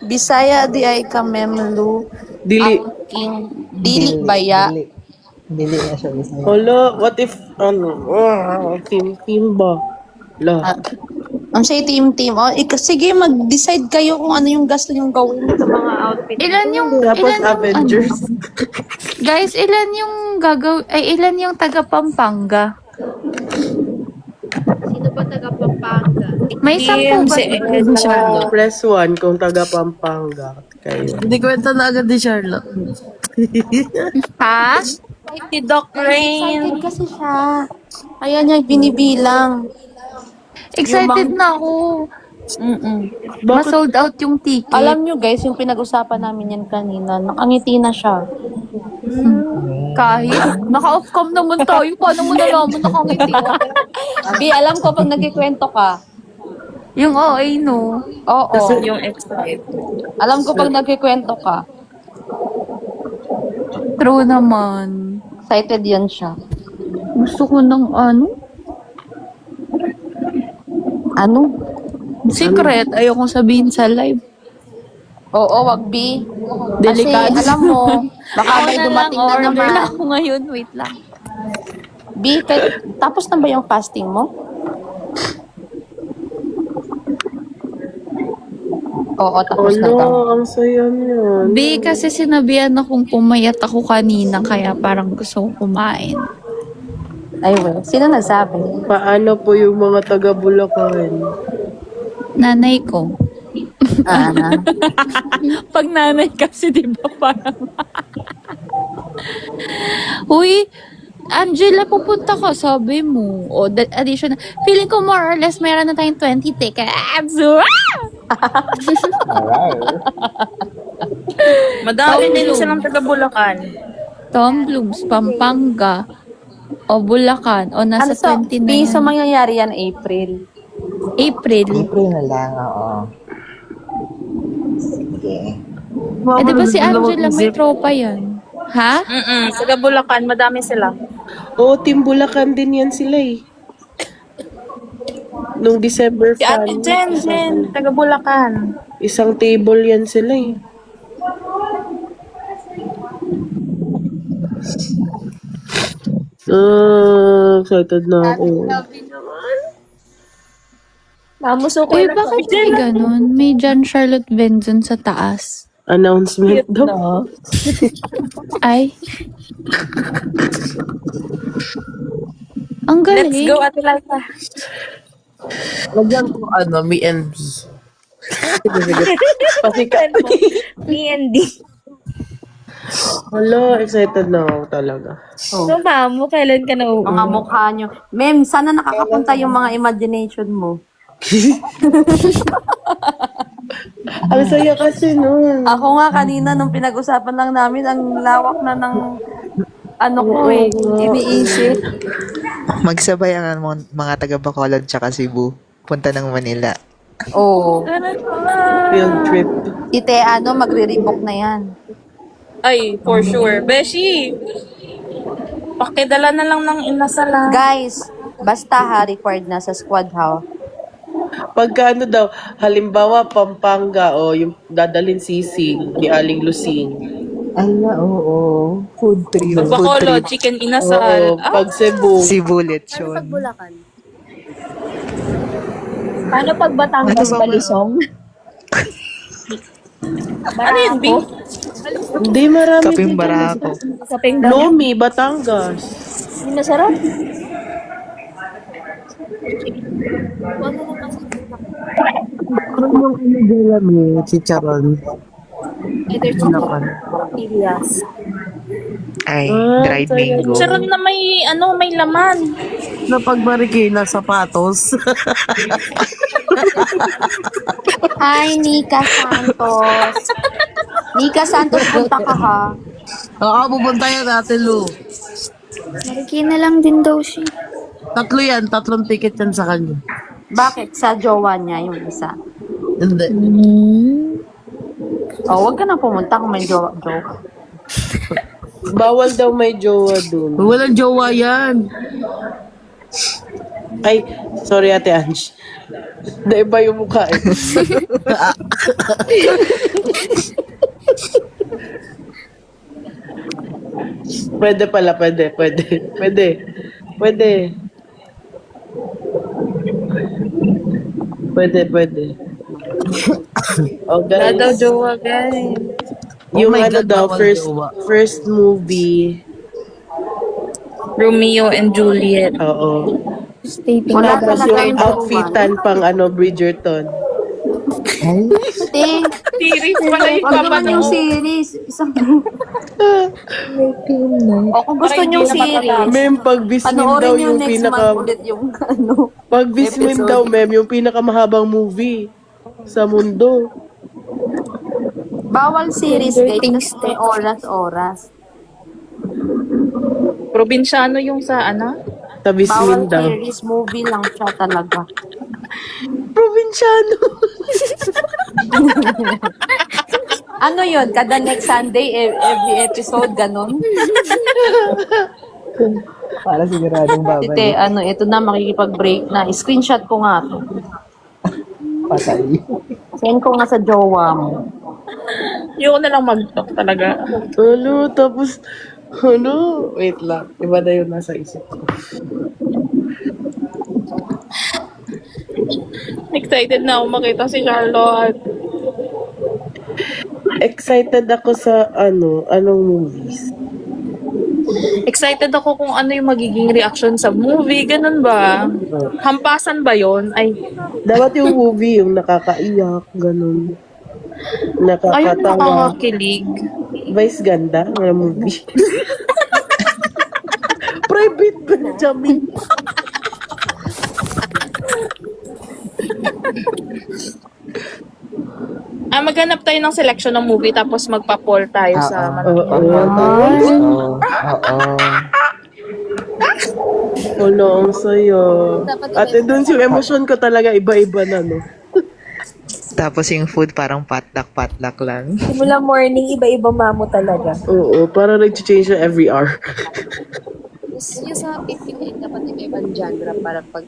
Bisaya di ay ka, Mem Lu. Dili. King Dili Baya. Dili na siya. Bisaya. Hala, what if, team ba? La. Ang say team. O, sige, mag-decide kayo kung ano yung gusto nyong gawin sa mga outfit. Ilan yung, Tapos ilan yung, Avengers. guys, ilan yung ilan yung taga Pampanga? Sino ba taga Pampanga? May 10 ba? Press 1 kung taga Pampanga kayo. Hindi kwento na agad ni Charlotte. Ha? Si Doc Rain. Excited kasi siya. Ayan niya, binibilang. Excited na ako. Ma-sold out yung ticket. Alam nyo guys, yung pinag-usapan namin yan kanina, nakangiti na siya. Kahit naka-off cam naman tayo, paano mo nalaman nakangiti ako? Bi, alam ko pag nagkikwento ka. Yung OA, no? Oo. Yung excited. Alam ko pag nagkikwento ka. True naman. Excited yan siya. Gusto ko ng ano? Ano? Secret. Ayokong sabihin sa live. Oo, wag Bi. Delikado. Kasi alam mo, baka Ako may na lang, dumating na order naman. na ako ngayon. Wait lang. Bi, tapos na ba yung fasting mo? Oo, tapos na daw. Hala, ang saya niyan. Di, kasi sinabihan akong pumayat ako kanina, kaya parang gusto ko kumain. Ay, well. Sino nagsabi? Paano po yung mga taga Bulacan? Nanay ko. Ah, Pag nanay kasi, di ba, parang... Uy, Angela, pupunta ka, sabi mo. O, additional. Feeling ko more or less, meron na tayong 20 tickets. Madami din silang taga Bulacan. Tom Blooms, Pampanga, o Bulacan, o ano nasa to? 20 na Bi, yan. sa mangyayari yan April. April. April na lang, oo. Sige. Eh, di ba si Angela may tropa yan? Ha? Taga Bulacan, madami sila. Oo, Team Bulacan din yan sila eh. Nung December Si Ate 5, Jen, taga Bulacan. isang table yan sila eh. Excited na ako. Mamuso ko Uy, bakit may ganun? May John Charlotte Benzon sa taas. Announcement daw. No. Ay. Ang galing. Let's go, Ate Liza. Lagyan ko me and D. Pasikat. D&D. Hala, excited na ako talaga. Oh. So, ma'am, kailan ka na Mga mukha nyo. Ma'am, sana nakakapunta yung mga imagination mo. Ang saya kasi nun. Ako nga kanina nung pinag-usapan lang namin, ang lawak na ng ano ko eh, iniisip. Magsabay ang mga taga Bacolod tsaka Cebu. Punta ng Manila. Oo. Field trip. Ite, ano, magre-rebook na yan. Ay, for sure. Beshi! Pakidala na lang ng inasala. Guys, basta ha, required na sa squad ha. Pagka ano daw, halimbawa Pampanga o yung dadalhin sisig ni Aling Lusing. Ala, oo. Food trip. Pag Bacolod, chicken inasal. Oo, pag Cebu. Cebu Ano lechon. pag Bulacan? Paano pag Batangas Balisong? Ano yun, B? Hindi marami. Kaping dito. barako. Sa Pengdang. Lomi, Batangas. Hindi masarap. Ano na kasi Chicharon. either chicken Pilias. Ay, Ah, dried saya. mango. Charon na may, may laman. Na pag Marikina, sapatos. Hi, Nika Santos. Nika Santos, punta ka ha. Oo, pupunta yan natin, Lu. Marikina lang din daw siya. Tatlo yan, tatlong ticket yan sa kanya. Bakit? Sa jowa niya, yung isa. Hindi. Oh, wag ka na pumunta kung may jowa. Bawal daw may jowa dun. Walang jowa yan. Ay, sorry Ate Ange. Naiba yung mukha eh. Pwede pala, pwede. Pwede. Oh, Wala daw guys. jowa, guys. Yung ano daw, first movie. Romeo and Juliet. Oo. Wala Tapos talaga yung yung jowa. outfitan pang Bridgerton. Ting, Series pala yung wag naman yung kapano. series. Isang... O kung gusto Parang nyo hindi na series, Mem, pag Bismin daw panoorin nyo yung next pinaka... month ulit yung ano. Pag Bismin episode. daw, Mem, yung pinakamahabang movie sa mundo. Bawal series, guys. Tapos may oras-oras. Probinsyano yung sa Sa Bismin Bawal daw. series, movie lang siya talaga. Probinsyano. Ano yun? Kada next Sunday, every episode, ganun? Para siguradong Tite, ano, ito na, makikipag-break na. Screenshot ko nga to. Patay. Send ko nga sa jowa mo. Yung na lang mag-talk talaga. Ano, tapos... Ano? Wait lang. Iba na yun nasa isip ko. Excited na ako makita si Charlotte. Excited ako sa anong movies. Excited ako kung ano yung magiging reaction sa movie. Ganun ba? Hampasan ba yon? Ay, Dapat yung movie, yung nakakaiyak, ganun. ayun Nakakatawa. nakakakilig. Vice ganda, mga movie. Private Benjamin. Maghanap tayo ng selection ng movie tapos magpa-poll tayo sa Oo. Ano, ang sayo. Ate, dun yung emosyon ko talaga iba-iba na, no? Tapos yung food parang patlak-patlak lang. Simula morning, iba-iba mamo talaga. Oo, para nag-change na every hour. Yung sa pipiliin, dapat iba-ibang genre para pag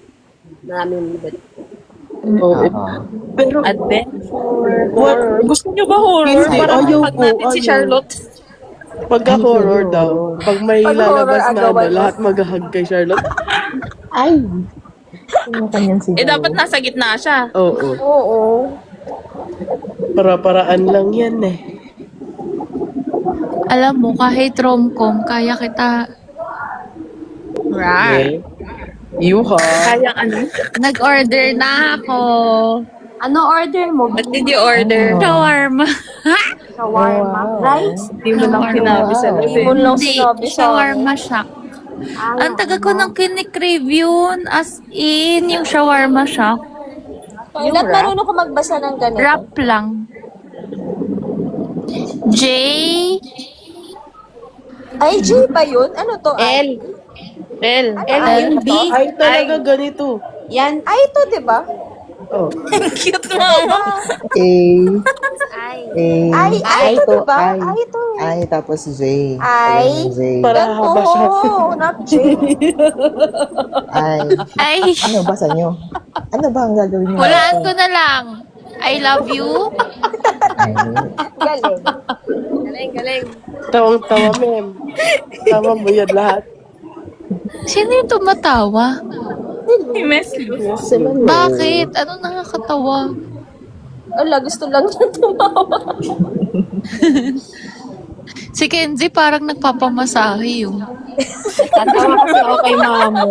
maraming Oo. Pero, adventure, horror. Gusto nyo ba horror? Hindi, Para ayaw mapag ko, natin si ayaw. Charlotte. pagka horror daw, pag may Pag lalabas horror, na agawan mo. lahat mag-hug kay Charlotte. Dapat nasa gitna siya. Oo. Oo. Para-paraan lang yan eh. Alam mo, kahit rom-com, kaya kita... Eh, yuha. Kayang ano? Nag-order na ako. Ano order mo? What did you order? Shawarma. Shawarma? Rice? Hindi mo lang sinabi sa Hindi mo lang Hindi, sinabi sa shawarma shack. Ang taga ko ng kinikrave yun. As in, yung shawarma shack. Ilan marunong ka magbasa ng ganito? Wrap lang. J. Ay, J ba yun? Ano to? L. L. L yun, B. Ay, talaga ganito. Yan. Ay, ito, di ba? Oh. Cute mo. Ay, ito, di ba? Ay, ito. I, tapos J. Ay. J. Para Yan, haba siya. oo, not J. I. Ay, Ano basa nyo? Ano ba ang gagawin nyo? walaan ko na lang. I love you. Ay, Galing. Galing, galing. Tawang-tawa, ma'am. Tama mo yan lahat. Sino yung tumatawa? Si Meslo. Bakit? Ano nakakatawa? Ala, gusto lang niya tumawa. Si Kenzie parang nagpapamasahe yung Tatawa kasi ako kay mamo.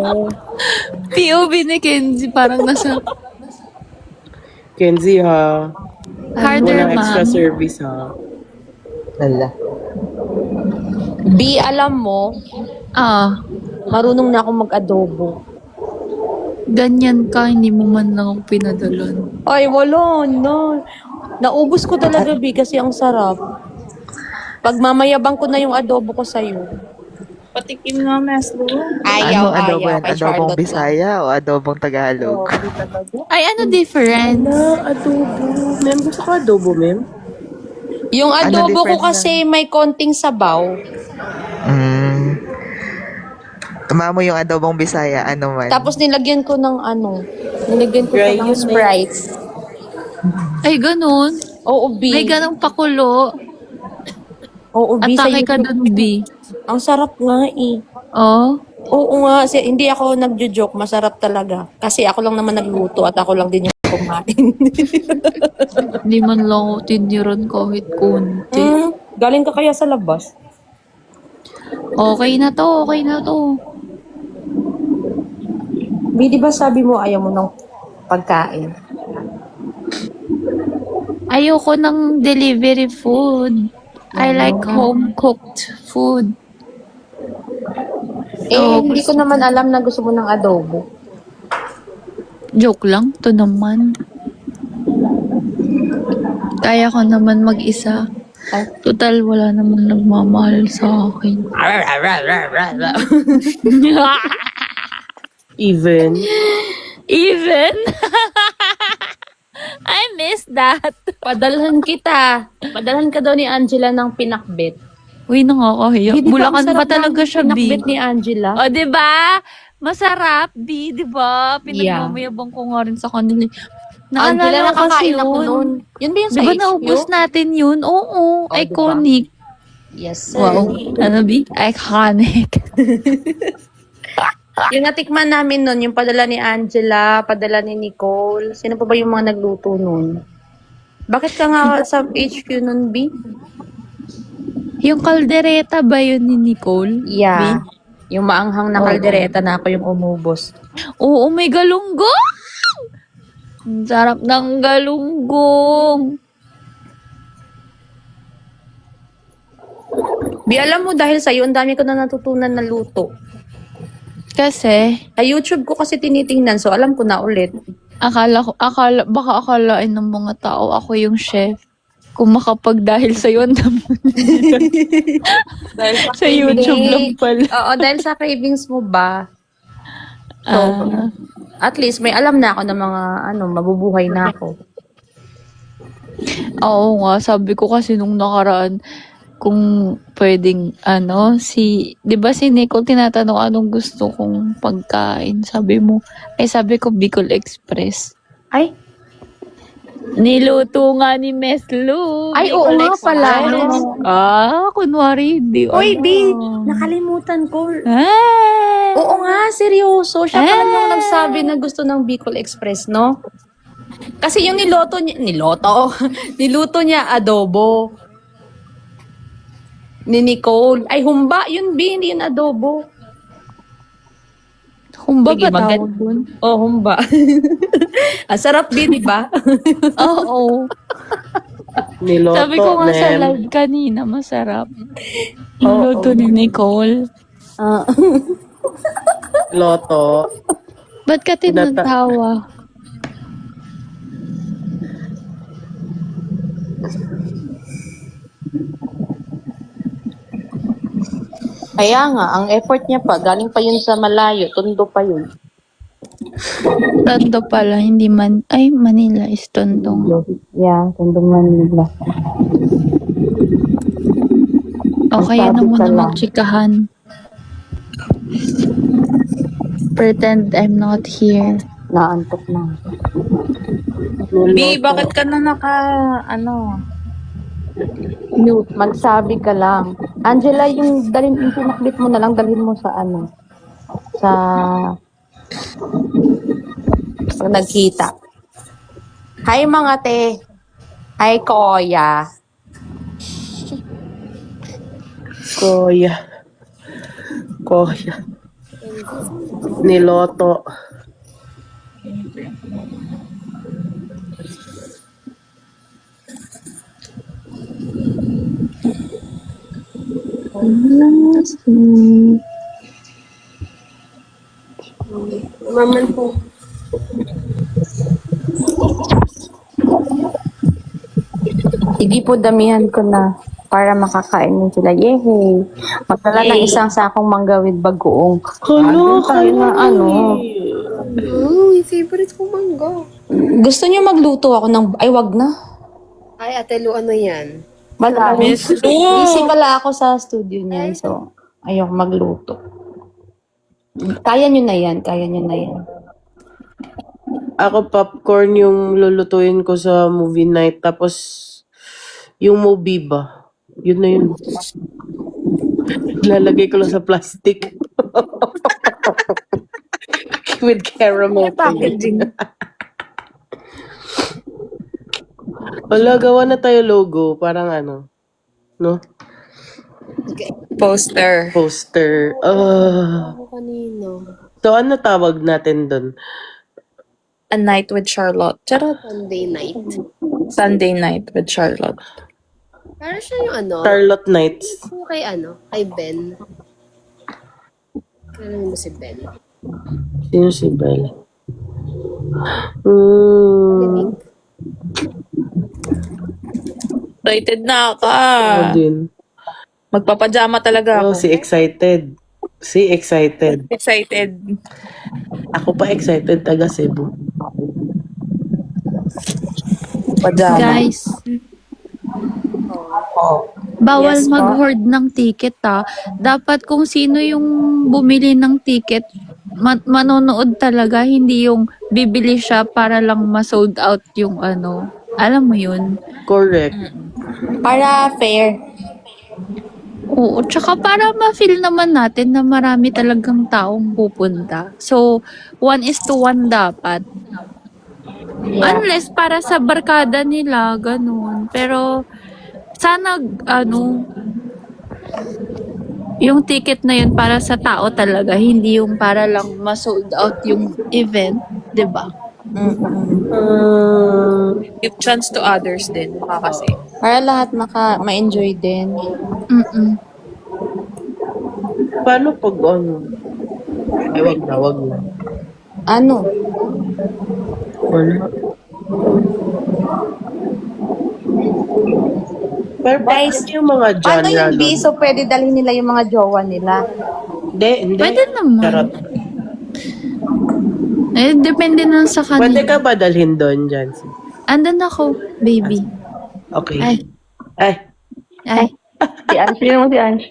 POV ni Kenzie parang nasa Kenzie, ha? harder Walang extra ma'am. service, ha? Lala. B, alam mo, Ah, marunong na ako mag-adobo. ganyan ka, hindi mo man lang ako pinadalan. Ay, wala, no. Naubos ko talaga, B, kasi ang sarap. Pagmamayabang ko na yung adobo ko sa'yo. Patikim nga, Meslo. Ayaw, Ano adobo ayaw. yan? Kay Adobong Charlotte lang. Bisaya o adobong Tagalog? Ay, ano difference? Adobo. Ma'am, gusto ko adobo, ma'am? Yung adobo ko difference kasi may konting sabaw. Mamo yung adobong Bisaya, ano man? Tapos nilagyan ko ng nilagyan ko Dry pa ng yun, Sprite. Ay, ganun. Oo, B. May ganong pakulo. Oo, B. Atake Sa'yo ka ko- dun, B. Ang sarap nga eh. Oh. Oo nga, hindi ako nagjo-joke, masarap talaga. Kasi ako lang naman nagluto at ako lang din yung kumain. Hindi man lang ako tiniran kahit konti. Galing ka kaya sa labas? Okay na to, okay na to. B, di ba sabi mo ayaw mo ng pagkain? Ayoko ng delivery food. I like home-cooked food. Hindi ko naman alam na gusto mo ng adobo. Joke lang, to naman. Kaya ko naman mag-isa. Total, wala naman nagmamahal sa akin. Even. Even? I miss that. Padalhan kita. Padalhan ka daw ni Angela ng pinakbet. Uy, nakakahiya. Di ba ang Bulacan sarap ba talaga ng siya, B? pinakbet ni Angela? O, di ba? Masarap, B, di ba? Pinagmamayabang ko nga rin sa kanila. Angela, Naalala ko kasi nakakain ako yun. nun. Yun ba yung sa Di ba HQ? naubos natin yun? Oo, Oh, di ba? iconic. Yes, sir. Wow. Ano, B? Iconic. Yung natikman namin nun, yung padala ni Angela, padala ni Nicole. Sino pa ba yung mga nagluto nun? Bakit ka nga sa HQ nun, B? Yung kaldereta ba yun ni Nicole? Yeah. Yung maanghang na kaldereta na ako yung umubos. Oo, may galunggong! Ang sarap ng galunggong. B, alam mo, dahil sa'yo, ang dami ko na natutunan na luto. Kasi, Sa YouTube ko kasi tinitingnan, so alam ko na ulit. baka akalain ng mga tao ako yung chef. Kung makapag dahil sa'yo, ang dami. Sa YouTube lang pala. Oo, dahil sa cravings mo ba, Ah, at least may alam na ako ng mga, mabubuhay na ako. oo nga, sabi ko kasi nung nakaraan, kung pwedeng, di ba si Nicole tinatanong anong gusto kong pagkain? Sabi ko Bicol Express. Ay, Niluto nga ni Miss Lou. Ay, oo nga pala. Kunwari, di. Uy, B, nakalimutan ko. Ah! Oo nga, seryoso. Siya pala yung nagsabi na gusto ng Bicol Express, no? Kasi yung niluto niya adobo. Ni Nicole. Ay, humba. Yun, B. Hindi yun adobo. Humba Sige, ba tawag dun? Oh, humba. Ang sarap din, di ba? Oo. Niloto, Sabi ko nga sa ma'am. live kanina, masarap. Yung luto ni Nicole. Ah. Loto. Ba't ka tinatawa? Kaya nga, ang effort niya pa, galing pa yun sa malayo, Tondo pa yun. Tondo pala, hindi man... Ay, Manila is Tondong. Yeah, Tondo Manila. O kaya na Sabi muna ka lang. magchikahan. Pretend I'm not here. Naantok na. B, bakit ka na Mute. Magsabi ka lang. Angela, yung pinakbit mo na lang, dalhin mo sa sa nagkita. Hi mga te. Hi Koya. Koya. Koya. Niloto. Maman po. Sige po, damihan ko na para makakain din sila. Yehey. Magdala ng isang sakong mangga with bagoong. Hello, Tayo na Oh, yung favorite ko mangga. Gusto niyo magluto ako ng... Ay, wag na. Ay, Ate Lu, ano yan? Wala. Busy pala ako sa studio niyan. So, ayoko magluto. Kaya niyo na yan. Kaya niyo na yan. Ako popcorn yung lulutuin ko sa movie night. Tapos, yung movie ba? Yun na yun. Lalagay ko lang sa plastic. With caramel. packaging? Wala, gawa na tayo logo. Parang ano. No? Poster. Poster. Ako kanino. So, ano tawag natin doon? A night with Charlotte. Charot. Sunday night. Sunday night with Charlotte. Parang siya yung ano. Charlotte Nights. Kung kay kay Ben. Alam mo si Ben? Sino si Belle? Excited na ka. Ako din. Magpapajama talaga Oh, ako. si Excited. Si Excited. Excited. Ako pa excited, taga Cebu. Pajama. Guys, bawal mag-hoard ng ticket Dapat kung sino yung bumili ng ticket, manonood talaga, hindi yung bibili siya para lang ma-sold out yung ano. Alam mo yun? Correct. Para fair. Oo, tsaka para ma-feel naman natin na marami talagang taong pupunta. So, 1:1 dapat. Unless para sa barkada nila, ganun. Pero, sana, yung ticket na yun para sa tao talaga, hindi yung para lang ma-sold out yung event, 'di ba? Give chance to others din. Kasi. Para lahat ma-enjoy din. Mm-mm. Paano pag ano? Ay, wag na. Ano? Wala. Pero Guys, bakit yung mga genre Paano yung nun? B? So, pwede dalhin nila yung mga jowa nila. Hindi. Pwede naman. Charot. Depende na sa Pwede kanila. ka ba dalhin doon, Jancy? Andan ako, baby. Okay. Ay. Ay. Si Ange. Sino mo si Ange?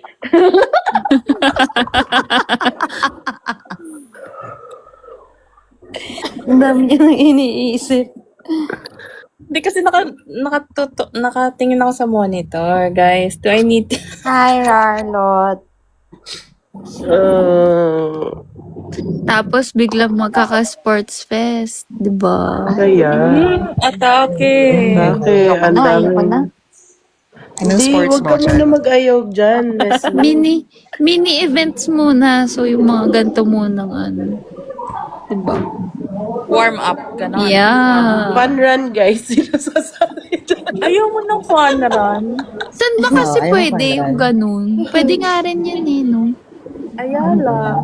Ang dami niya nang iniisip. Hindi kasi nakatingin ako sa monitor, guys. Do I need to... Hi, Charlotte. Tapos biglang magkaka-sports fest, 'di ba? Kaya. Atake. Okay, ang Ayoko dami. na. Anong Di, sports wag mo ka muna dyan? mag-ayaw dyan, Leslie. Mini events muna. So, yung mga ganito muna ano. Diba? Warm up, gano'n. Yeah. Fun run, guys. Sino sasali dyan? Ayaw mo ng fun run. Saan ba kasi ayaw pwede pa yung rin. ganun? Pwede nga rin yan eh, no? Ayala.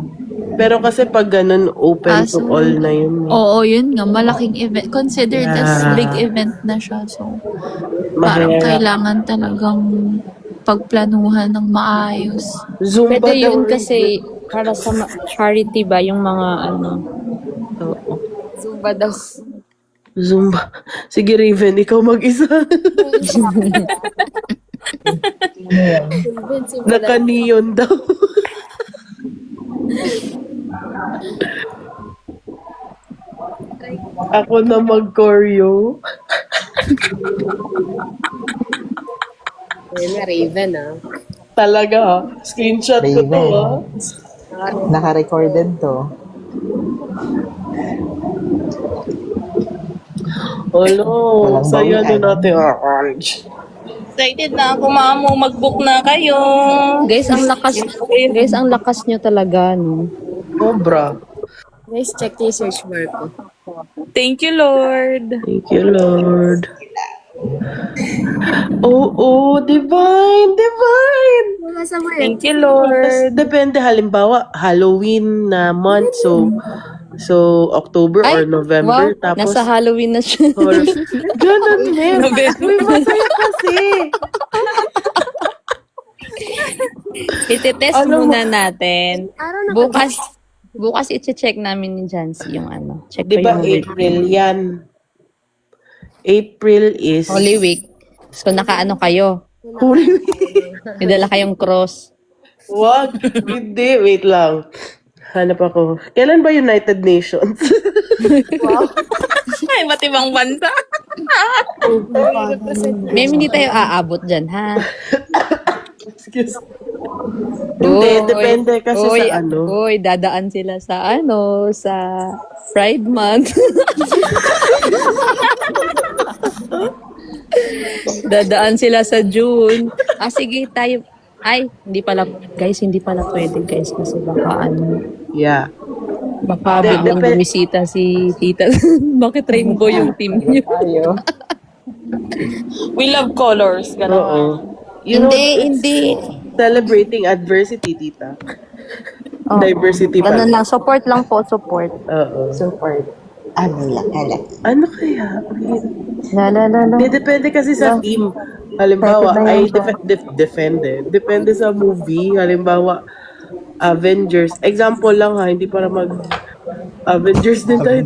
Pero kasi pag ganun, open to So, all na yun. oo, yun nga. Malaking event. Considered as Yeah. big event na siya. So, parang Mahirap. kailangan talagang pagplanuhan ng maayos. Zumba Pwede daw yun rin. kasi para sa charity ba, yung mga ano. Oo. Zumba daw. Zumba. Sige, Raven, ikaw mag-isa. Naka-neon daw. Ako na mag-choreo. Ayun na, Raven ah. Talaga, ha? Screenshot ko to, ha? Raven. Naka-recorded to. Olo, Walang saya bawian. na natin, orange. Excited na ako, Mamo. Mag-book na kayo. Guys, ang lakas nyo talaga, no? Sobra. Guys, check yung search bar ko. Thank you, Lord. Thank you, Lord. Oo, divine, divine. Wala sa mga Thank you, Tas, Lord. depende, halimbawa, Halloween na month, so October or November, Wow, tapos, nasa Halloween na siya. or, ganun, men. Uy, masaya kasi. Itetest Ano muna natin. araw na Bukas i-check namin ni Jancy yung ano. Check Di ko ba yung week. April yan? April is Holy Week. So, nakaano kayo? Holy Week. May dala kayong cross. Wag. Hindi. Wait lang. Hanap ako. Kailan ba United Nations? Ay, matibang bansa. May hindi tayo aabot dyan, ha? Excuse. Hindi. Depende kasi Uy, sa ano. Uy, dadaan sila sa ano, sa Pride Month. Dadaan sila sa June. Sige, tayo. Ay, hindi pala, guys, hindi pala pwede, guys, kasi baka ano, Yeah. baka biglang bumisita si Tita. Bakit rainbow yung team niyo? We love colors. Oo. Gano'n. You know, Hindi. celebrating adversity, tita. Diversity pa. Ganun lang, support lang po, support. Oo. Support. Ano lang, alam. Ano kaya? La. Hindi, depende kasi sa team. Halimbawa, ay defended. Depende sa movie. Halimbawa, Avengers. Example lang ha, hindi para Avengers din tayo.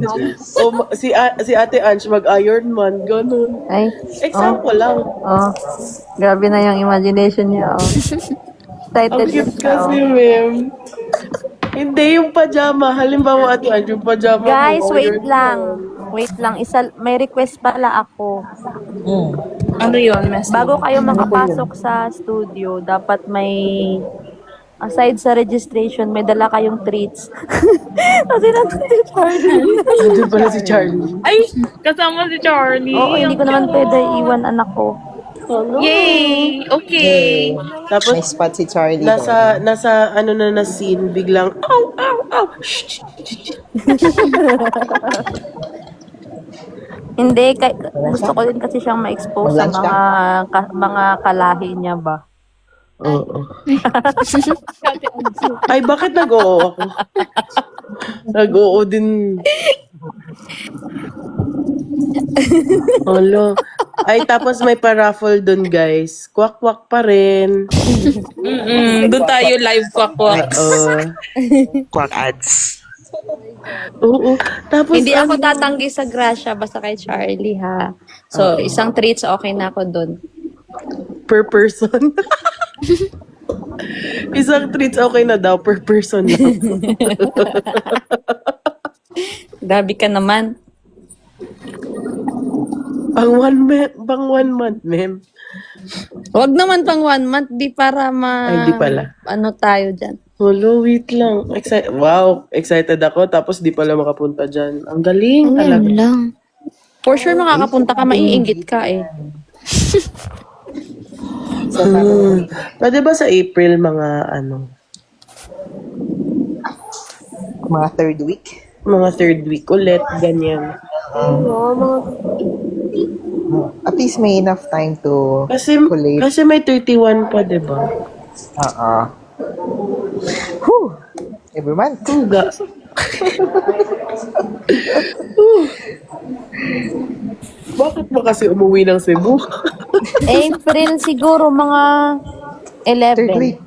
O si Ate Ange mag-Iron Man, ganun. Ay, Example lang. grabe na yung imagination niya, Ang Excited cute kasi, ma'am. Hindi yung pajama. Halimbawa, Ate Ange, yung pajama Guys, mo, wait Iron lang. Man. Wait lang. May request pala ako. Ano yun, Messi? Bago kayo makapasok sa studio, dapat may, aside sa registration, may dala kayong treats. Kasi nandun si Charlie. Nandun pala si Charlie. Ay, kasama si Charlie. Oo, hindi ko naman pwede iwan anak ko. Yay! Okay. Tapos, May spot si Charlie nasa ano na scene, biglang, ow, ow, ow. Shh, shh, shh. Hindi, gusto ko din kasi siyang ma-expose sa Mag-lunch mga kalahi niya ba. Oo. Ay, bakit nag-oo ako? Nag-oo din. Olo. Ay, tapos may paraffle dun, guys. Kwak-kwak pa rin. Doon tayo live kwak-kwak. Quack ads. Oo. Tapos, Hindi ako tatanggi sa Gracia, basta kay Charlie, ha. So, isang treats, okay na ako dun. per person. Isang treats okay na daw, per person lang. Grabe ka naman. Pang 1 month, ma'am. Wag naman pang 1 month, di para Ay, di pala. ano tayo dyan. Hello, wait lang. Wow, excited ako. Tapos di pala makapunta dyan. Ang galing talaga. lang. For sure makakapunta ka, maiinggit ka eh. Sa family. Pwede ba sa April mga Mga third week. mga third week ulit, ganyan. Oo, mga At least may enough time to Kasi collate. kasi may 31 pa, 'di ba? Whew! Every month. Tuga. Bakit ba kasi umuwi ng Cebu? April siguro mga Third 11. week.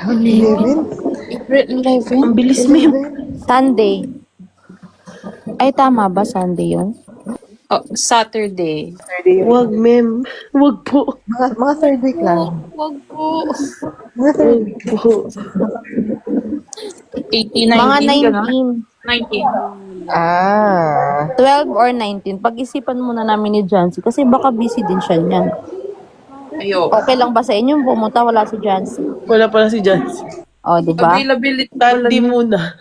11? April 11? Ang bilis mo. Sunday. Ay, tama ba Sunday yun? Oh, Saturday. Wag, ma'am. Wag po. Mga third week lang. wag po. Mga third Wag week. po. 18, 19. Mga gano'n? 19. 19. 12 or 19. Pag-isipan muna namin ni Jancy kasi baka busy din siya niyan. Ayo. Okay lang ba sa inyo pumunta? Wala si Jancy. Wala pala si Jans. O, di ba? Availability Tandy muna.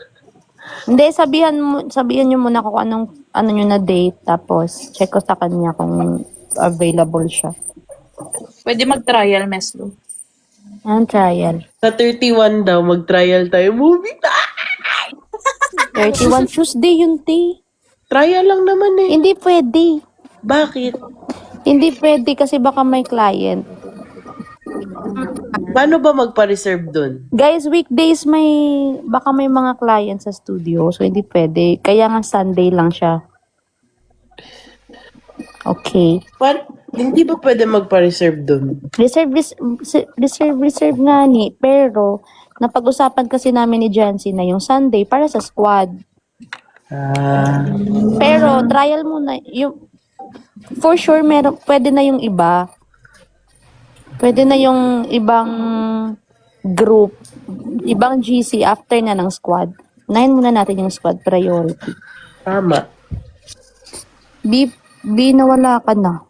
Hindi, sabihan niyo muna kung ano niyo na date tapos check ko sa kanya kung available siya. Pwede mag-trial, Meslo. Ang trial. Sa 31 daw, mag-trial tayo. Movie na! 31 Tuesday yun, te. Trial lang naman eh. Hindi pwede. Bakit? Hindi pwede kasi baka may client. Paano ba magpa-reserve dun? Guys, weekdays baka may mga client sa studio. So, hindi pwede. Kaya nga Sunday lang siya. Okay. Hindi ba pwede magpa-reserve dun? Reserve nga ni. Pero, napag-usapan kasi namin ni Jancy na yung Sunday para sa squad. Pero, trial muna. For sure, pwede na yung iba. Pwede na yung ibang group, ibang GC after na ng squad. Unahin muna natin yung squad priority. Tama. B nawala ka na.